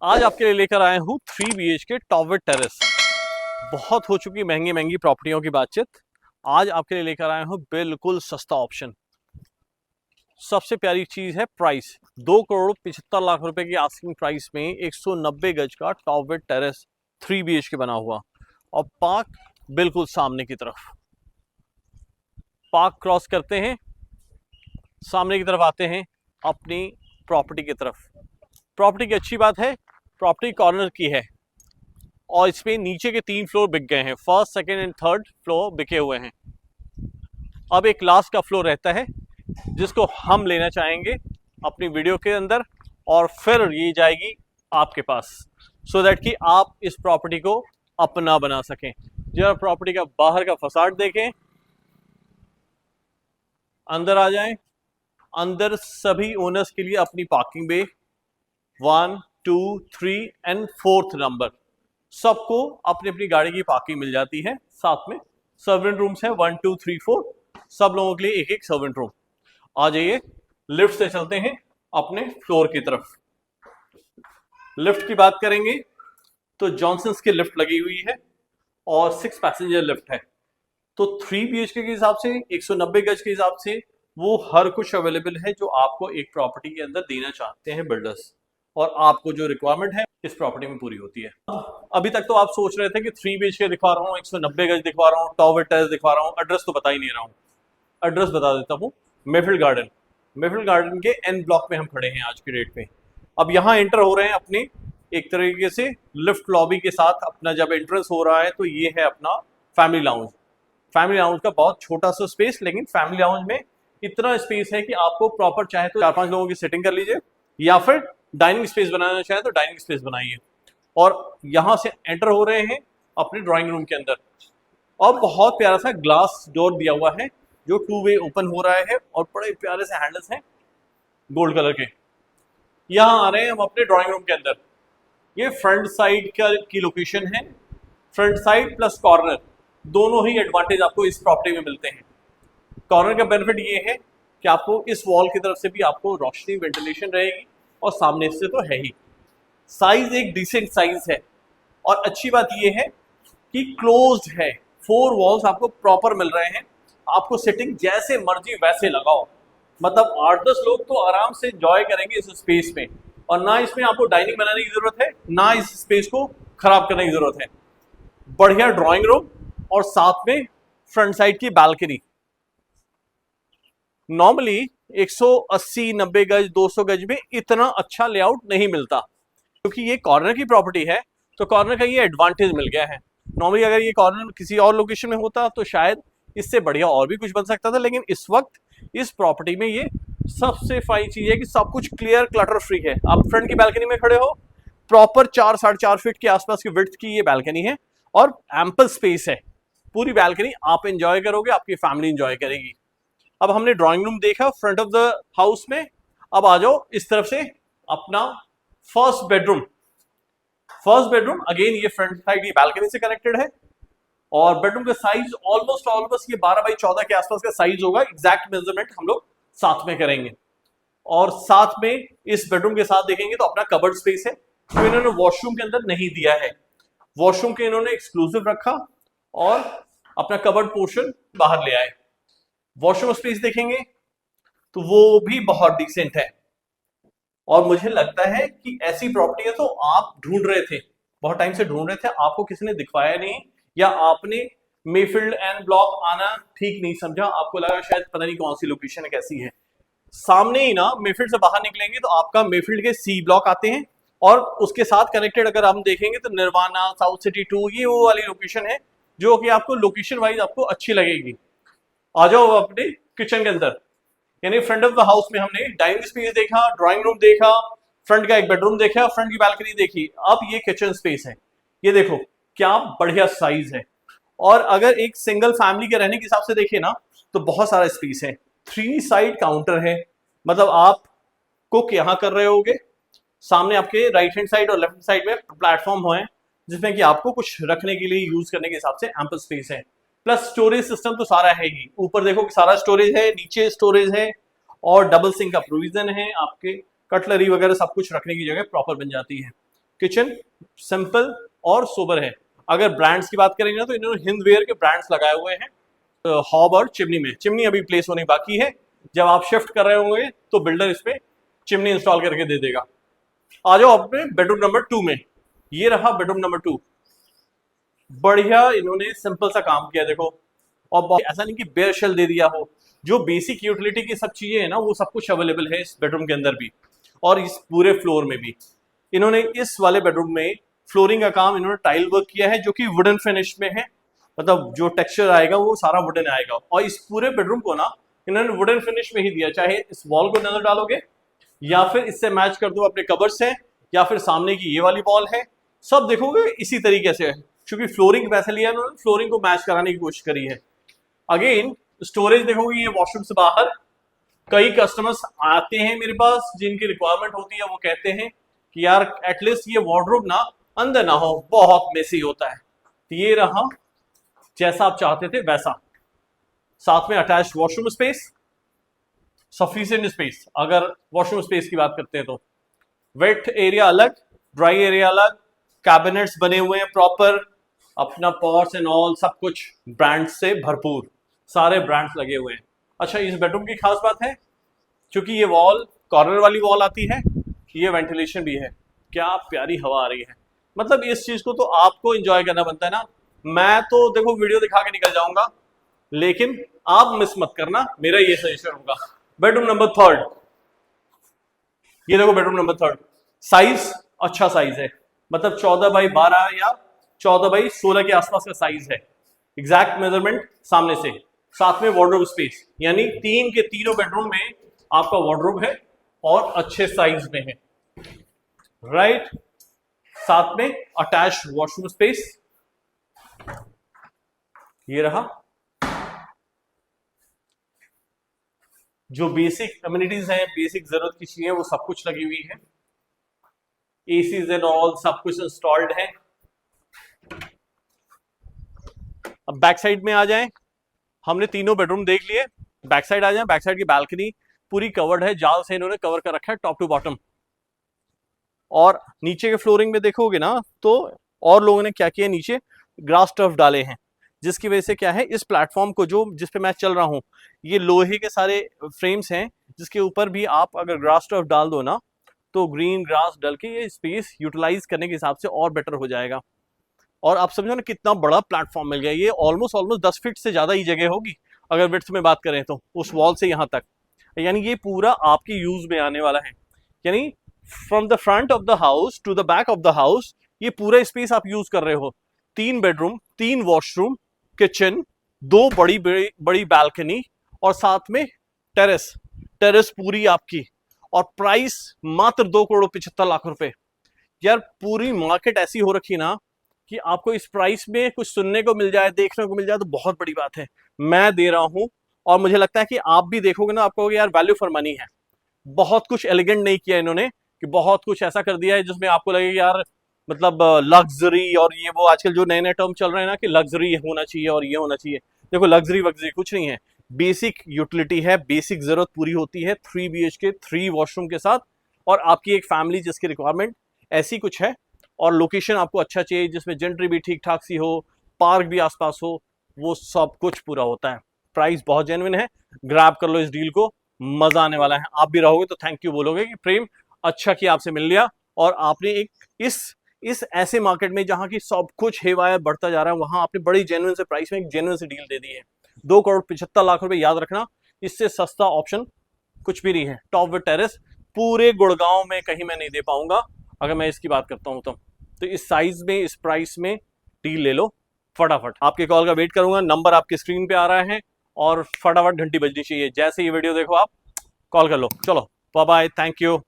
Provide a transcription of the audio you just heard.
आज आपके लिए लेकर आया हूँ 3 BHK टॉप विद टेरेस। बहुत हो चुकी महंगी महंगी प्रॉपर्टियों की बातचीत। आज आपके लिए लेकर आया हूँ बिल्कुल सस्ता ऑप्शन। सबसे प्यारी चीज है प्राइस। 2,75,00,000 रुपए की आस्किंग प्राइस में 190 गज का टॉप विद टेरेस 3 BHK बना हुआ और पार्क बिल्कुल सामने की तरफ। पार्क क्रॉस करते हैं, सामने की तरफ आते हैं अपनी प्रॉपर्टी की तरफ। प्रॉपर्टी की अच्छी बात है, प्रॉपर्टी कॉर्नर की है और इसमें नीचे के 3 फ्लोर बिक गए हैं। First, second and third floor बिके हुए हैं। अब एक लास्ट का फ्लोर रहता है जिसको हम लेना चाहेंगे अपनी वीडियो के अंदर और फिर ये जाएगी आपके पास, सो दैट कि आप इस प्रॉपर्टी को अपना बना सकें। जरा प्रॉपर्टी का बाहर का फसाड देखें, अंदर आ जाएं। अंदर सभी ओनर्स के लिए अपनी parking bay 1, 2, 3 and 4th number, सबको अपनी अपनी गाड़ी की पार्किंग मिल जाती है। साथ में सर्वेंट रूम्स है 1, 2, 3, 4, सब लोगों के लिए एक एक सर्वेंट रूम। आ जाइए, लिफ्ट से चलते हैं अपने फ्लोर की तरफ। लिफ्ट की बात करेंगे तो जॉनसन्स की लिफ्ट लगी हुई है और 6 पैसेंजर लिफ्ट है। तो 3 BHK के हिसाब से 190 गज के हिसाब से वो हर कुछ अवेलेबल है जो आपको एक प्रॉपर्टी के अंदर देना चाहते हैं बिल्डर्स, और आपको जो रिक्वायरमेंट है इस प्रॉपर्टी में पूरी होती है। अभी तक तो आप सोच रहे थे कि 3 BHK दिखवा रहा हूँ, 190 गज दिखवा रहा हूँ, टॉप विद टेरेस दिखवा रहा हूँ, एड्रेस तो बता ही नहीं रहा हूँ। एड्रेस बता देता हूँ, मेफिल्ड गार्डन। मेफिल्ड गार्डन के एन ब्लॉक में हम खड़े हैं आज की डेट में। अब यहाँ एंटर हो रहे हैं अपने एक तरीके से लिफ्ट लॉबी के साथ। अपना जब एंट्रेंस हो रहा है तो ये है अपना फैमिली लाउंज। फैमिली लाउंज का बहुत छोटा सा स्पेस, लेकिन फैमिली लाउंज में इतना स्पेस है कि आपको प्रॉपर चाहे तो 4-5 लोगों की सिटिंग कर लीजिए, या फिर डाइनिंग स्पेस बनाना चाहे तो डाइनिंग स्पेस बनाइए। और यहाँ से एंटर हो रहे हैं अपने ड्राइंग रूम के अंदर, और बहुत प्यारा सा ग्लास डोर दिया हुआ है जो 2 वे ओपन हो रहा है और बड़े प्यारे से हैंडल्स हैं गोल्ड कलर के। यहाँ आ रहे हैं हम अपने ड्राइंग रूम के अंदर। ये फ्रंट साइड की लोकेशन है। फ्रंट साइड प्लस कॉर्नर दोनों ही एडवांटेज आपको इस प्रॉपर्टी में मिलते हैं। कॉर्नर का बेनिफिट ये है कि आपको इस वॉल की तरफ से भी आपको रोशनी, वेंटिलेशन रहेगी, और सामने से तो है ही। साइज एक डिसेंट साइज है, और अच्छी बात ये है कि क्लोज्ड है। 4 वॉल्स आपको प्रॉपर मिल रहे हैं। आपको सिटिंग जैसे मर्जी वैसे लगाओ, मतलब 8-10 लोग तो आराम से एंजॉय करेंगे इस स्पेस में। और ना इसमें आपको डाइनिंग बनाने की जरूरत है, ना इस स्पेस को खराब करने की जरूरत है। बढ़िया ड्राइंग रूम और साथ में फ्रंट साइड की बालकनी। नॉर्मली 180-90 गज 200 गज में इतना अच्छा लेआउट नहीं मिलता, क्योंकि ये कॉर्नर की प्रॉपर्टी है तो कॉर्नर का ये एडवांटेज मिल गया है। नॉर्मली अगर ये कॉर्नर किसी और लोकेशन में होता तो शायद इससे बढ़िया और भी कुछ बन सकता था, लेकिन इस वक्त इस प्रॉपर्टी में ये सबसे फाइन चीज है कि सब कुछ क्लियर, क्लटर फ्री है। आप फ्रंट की बालकनी में खड़े हो, प्रॉपर 4-4.5 फीट के आसपास की विड्थ की ये बालकनी है और एम्पल स्पेस है। पूरी बालकनी आप एंजॉय करोगे, आपकी फैमिली एंजॉय करेगी। अब हमने ड्राइंग रूम देखा फ्रंट ऑफ द हाउस में। अब आ जाओ इस तरफ से अपना first bedroom. First bedroom again ये फ्रंट साइड, ये बालकनी से कनेक्टेड है, और बेडरूम का साइज ऑलमोस्ट ये 12x14 के आसपास का साइज होगा। एग्जैक्ट मेजरमेंट हम लोग साथ में करेंगे। और साथ में इस बेडरूम के साथ देखेंगे तो अपना कबर्ड स्पेस है जो इन्होंने वॉशरूम के अंदर नहीं दिया है। वॉशरूम के इन्होंने एक्सक्लूसिव रखा और अपना कबर्ड पोर्शन बाहर ले आए। वॉशरूम स्पेस देखेंगे तो वो भी बहुत डिसेंट है, और मुझे लगता है कि ऐसी प्रॉपर्टी है तो आप ढूंढ रहे थे, बहुत टाइम से ढूंढ रहे थे, आपको किसी ने दिखवाया नहीं, या आपने मेफील्ड एंड ब्लॉक आना ठीक नहीं समझा। आपको लगा शायद पता नहीं कौन सी लोकेशन है, कैसी है। सामने ही ना मेफील्ड से बाहर निकलेंगे तो आपका मेफील्ड के सी ब्लॉक आते हैं, और उसके साथ कनेक्टेड अगर हम देखेंगे तो निर्वाणा, साउथ सिटी 2, ये वो वाली लोकेशन है जो कि आपको लोकेशन वाइज आपको अच्छी लगेगी। आ जाओ अपने किचन के अंदर, यानी फ्रंट ऑफ द हाउस में हमने डाइनिंग स्पेस देखा, ड्राइंग रूम देखा, फ्रंट का एक बेडरूम देखा, फ्रंट की बालकनी देखी। अब ये किचन स्पेस है। ये देखो क्या बढ़िया साइज है, और अगर एक सिंगल फैमिली के रहने के हिसाब से देखिए ना तो बहुत सारा स्पेस है। 3 साइड काउंटर है, मतलब आप कुक यहाँ कर रहे होगे, सामने आपके राइट हैंड साइड और लेफ्ट साइड में प्लेटफॉर्म है जिसमें कि आपको कुछ रखने के लिए यूज करने के हिसाब से एम्पल स्पेस है। प्लस स्टोरेज सिस्टम तो सारा है ही। ऊपर देखो कि सारा स्टोरेज है, नीचे स्टोरेज है, और डबल सिंक का प्रोविजन है। आपके कटलरी वगैरह सब कुछ रखने की जगह प्रॉपर बन जाती है। किचन सिंपल और सोबर है। अगर ब्रांड्स की बात करेंगे ना तो इन्होंने हिंदवेयर के ब्रांड्स लगाए हुए हैं हॉब और चिमनी में। चिमनी अभी प्लेस होनी बाकी है, जब आप शिफ्ट कर रहे होंगे तो बिल्डर इस पे चिमनी इंस्टॉल करके दे देगा। आ जाओ अपने बेडरूम नंबर 2 में। ये रहा बेडरूम नंबर 2। बढ़िया इन्होंने सिंपल सा काम किया देखो, और ऐसा नहीं कि बेयर शेल दे दिया हो। जो बेसिक यूटिलिटी की सब चीजें है ना वो सब कुछ अवेलेबल है इस बेडरूम के अंदर भी और इस पूरे फ्लोर में भी। इन्होंने इस वाले बेडरूम में फ्लोरिंग का काम इन्होंने टाइल वर्क किया है जो कि वुडन फिनिश में है, मतलब जो टेक्सचर आएगा वो सारा वुडन आएगा। और इस पूरे बेडरूम को ना इन्होंने वुडन फिनिश में ही दिया, चाहे इस वॉल को नजर डालोगे या फिर इससे मैच कर दो अपने कबर्ड्स हैं या फिर सामने की ये वाली वॉल है, सब देखोगे इसी तरीके से है। क्योंकि फ्लोरिंग वैसे लिया उन्होंने, फ्लोरिंग को मैच कराने की कोशिश करी है। अगेन स्टोरेज देखोगे, ये वॉशरूम से बाहर कई कस्टमर्स आते हैं मेरे पास जिनकी रिक्वायरमेंट होती है, वो कहते हैं कि यार एटलीस्ट ये वार्डरोब ना अंदर ना हो, बहुत मेसी होता है। तो ये रहा जैसा आप चाहते थे वैसा। साथ में attach washroom space, sufficient space. अगर वॉशरूम स्पेस की बात करते हैं तो वेट एरिया अलग, ड्राई एरिया अलग, कैबिनेट्स बने हुए हैं प्रॉपर, अपना पॉट्स एंड ऑल सब कुछ ब्रांड से भरपूर, सारे ब्रांड्स लगे हुए हैं। अच्छा, इस बेडरूम की खास बात है क्योंकि ये वॉल कॉर्नर वाली वॉल आती है, ये वेंटिलेशन भी है। क्या प्यारी हवा आ रही है, मतलब इस चीज को तो आपको एंजॉय करना बनता है ना। मैं तो देखो वीडियो दिखा के निकल जाऊंगा, लेकिन आप मिस मत करना, मेरा ये सजेशन होगा। बेडरूम नंबर 3, ये देखो बेडरूम नंबर 3। साइज अच्छा साइज है, मतलब 14x12 या 14x16 के आसपास का साइज है। एग्जैक्ट मेजरमेंट सामने से। साथ में वार्डरोब स्पेस, यानी 3 के तीनों बेडरूम में आपका वार्डरोब है और अच्छे साइज में है, राइट। साथ में अटैच वॉशरूम स्पेस, ये रहा। जो बेसिक कम्युनिटीज हैं, बेसिक जरूरत की चीजें, वो सब कुछ लगी हुई है। एसीज एंड ऑल सब कुछ इंस्टॉल्ड है। अब बैक साइड में आ जाएं, हमने तीनों बेडरूम देख लिए। बैक साइड आ जाएं, बैक साइड की बालकनी पूरी कवर्ड है, जाल से इन्होंने कवर कर रखा है टॉप टू बॉटम। और नीचे के फ्लोरिंग में देखोगे ना तो और लोगों ने क्या किया, नीचे ग्रास टर्फ डाले हैं, जिसकी वजह से क्या है, इस प्लेटफॉर्म को जो जिस पे मैं चल रहा हूँ, ये लोहे के सारे फ्रेम्स हैं, जिसके ऊपर भी आप अगर ग्रास टर्फ डाल दो ना तो ग्रीन ग्रास डल के ये स्पेस यूटिलाइज करने के हिसाब से और बेटर हो जाएगा। और आप समझो ना कितना बड़ा प्लेटफॉर्म मिल गया। ये ऑलमोस्ट 10 फीट से ज्यादा ही जगह होगी अगर विड्थ में बात करें तो, उस वॉल से यहाँ तक। यानी ये पूरा आपके यूज में आने वाला है। यानी from the front of the house to the back of the house ये पूरा स्पेस आप यूज कर रहे हो। 3 बेडरूम, 3 वॉशरूम, किचन, 2 बड़ी बड़ी बैल्कनी और साथ में टेरेस पूरी आपकी। और प्राइस मात्र 2,75,00,000 रुपए। यार पूरी मार्केट ऐसी हो रखी ना कि आपको इस प्राइस में कुछ सुनने को मिल जाए, देखने को मिल जाए तो बहुत बड़ी बात है। मैं दे रहा हूं और मुझे लगता है कि आप भी देखोगे ना, आपको यार वैल्यू फॉर मनी है। बहुत कुछ एलिगेंट नहीं किया इन्होंने कि बहुत कुछ ऐसा कर दिया है जिसमें आपको लगे यार मतलब लग्जरी और ये वो आजकल जो नए नए टर्म चल रहे हैं ना कि लग्जरी होना चाहिए और ये होना चाहिए। देखो लग्जरी वग्जरी कुछ नहीं है, बेसिक यूटिलिटी है, बेसिक जरूरत पूरी होती है। 3 BHK 3 वॉशरूम के साथ, और आपकी एक फैमिली जिसकी रिक्वायरमेंट ऐसी कुछ है, और लोकेशन आपको अच्छा चाहिए जिसमें जेंट्री भी ठीक ठाक सी हो, पार्क भी आसपास हो, वो सब कुछ पूरा होता है। प्राइस बहुत जेन्युइन है, ग्रैब कर लो इस डील को, मजा आने वाला है। आप भी रहोगे तो थैंक यू बोलोगे कि प्रेम अच्छा किया आपसे मिल लिया, और आपने एक इस ऐसे मार्केट में जहां की सब कुछ हेवाया बढ़ता जा रहा है, वहां आपने बड़ी जेन्युइन से प्राइस में एक जेन्युइन से डील दे दी है। 2,75,00,000 रुपए, याद रखना, इससे सस्ता ऑप्शन कुछ भी नहीं है। टॉप विद टेरेस पूरे गुड़गांव में कहीं मैं नहीं दे पाऊंगा अगर मैं इसकी बात करता हूं तो इस साइज में, इस प्राइस में डील ले लो फटाफट। आपके कॉल का वेट करूंगा, नंबर आपके स्क्रीन पे आ रहा है और फटाफट घंटी बजनी चाहिए। जैसे ये वीडियो देखो आप कॉल कर लो। चलो बाय बाय, थैंक यू।